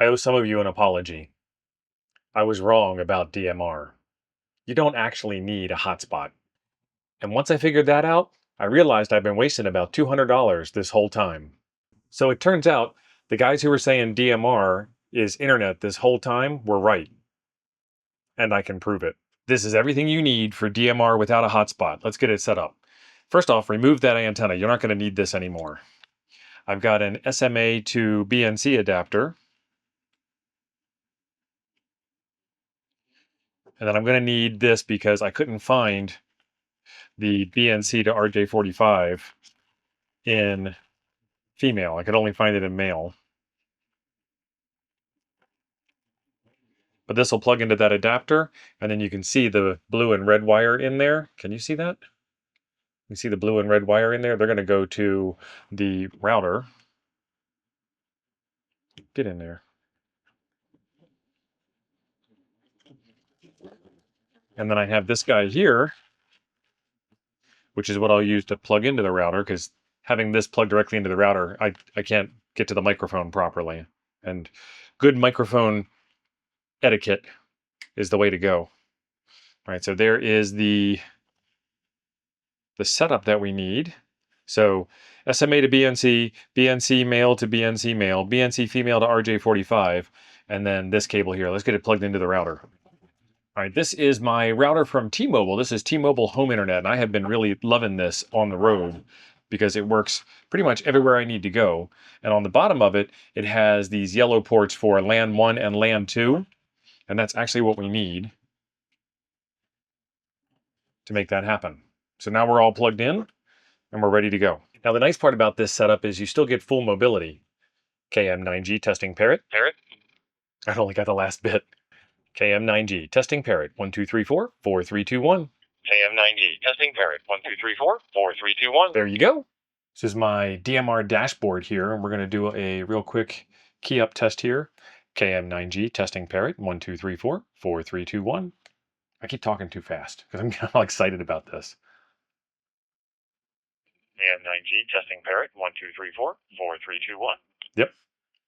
I owe some of you an apology. I was wrong about DMR. You don't actually need a hotspot. And once I figured that out, I realized I've been wasting about $200 this whole time. So it turns out the guys who were saying DMR is internet this whole time were right. And I can prove it. This is everything you need for DMR without a hotspot. Let's get it set up. First off, remove that antenna. You're not going to need this anymore. I've got an SMA to BNC adapter. And then I'm going to need this because I couldn't find the BNC to RJ45 in female. I could only find it in male. But this will plug into that adapter, and then you can see the blue and red wire in there. Can you see that? You see the blue and red wire in there? They're going to go to the router. Get in there. And then I have this guy here, which is what I'll use to plug into the router, because having this plugged directly into the router, I can't get to the microphone properly. And good microphone etiquette is the way to go. All right, so there is the setup that we need. So SMA to BNC, BNC male to BNC male, BNC female to RJ45, and then this cable here. Let's get it plugged into the router. All right, this is my router from T-Mobile. This is T-Mobile Home Internet, and I have been really loving this on the road because it works pretty much everywhere I need to go. And on the bottom of it, it has these yellow ports for LAN 1 and LAN 2, and that's actually what we need to make that happen. So now we're all plugged in, and we're ready to go. Now, the nice part about this setup is you still get full mobility. KM9G testing parrot. I only got the last bit. KM9G testing parrot 1234 4321. KM9G testing parrot 1234 4321. There you go. This is my DMR dashboard here, and we're going to do a real quick key up test here. KM9G testing parrot 1234 4321. I keep talking too fast because I'm kind of excited about this. KM9G testing parrot 1234 4321. Yep,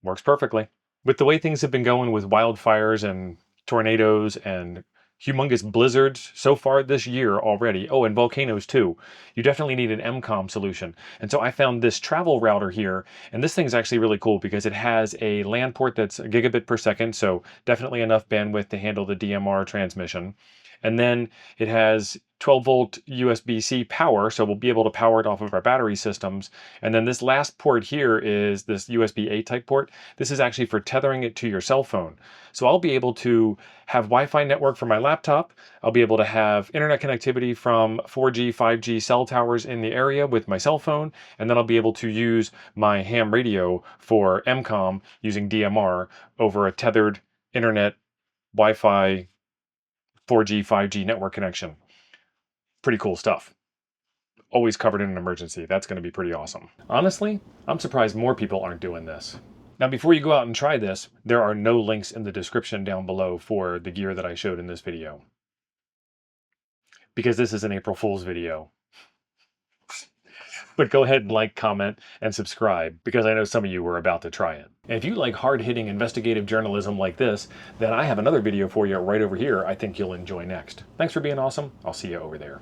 works perfectly. With the way things have been going with wildfires and tornadoes and humongous blizzards so far this year already, oh, and volcanoes too, you definitely need an MCOM solution. And so I found this travel router here, and this thing's actually really cool because it has a LAN port that's a gigabit per second, so definitely enough bandwidth to handle the DMR transmission. And then it has 12-volt USB-C power, so we'll be able to power it off of our battery systems. And then this last port here is this USB-A type port. This is actually for tethering it to your cell phone. So I'll be able to have Wi-Fi network for my laptop. I'll be able to have internet connectivity from 4G, 5G cell towers in the area with my cell phone. And then I'll be able to use my ham radio for MCOM using DMR over a tethered internet Wi-Fi 4G, 5G network connection. Pretty cool stuff. Always covered in an emergency. That's going to be pretty awesome. Honestly, I'm surprised more people aren't doing this. Now, before you go out and try this, there are no links in the description down below for the gear that I showed in this video. Because this is an April Fool's video. But go ahead and like, comment, and subscribe, because I know some of you were about to try it. And if you like hard-hitting investigative journalism like this, then I have another video for you right over here I think you'll enjoy next. Thanks for being awesome. I'll see you over there.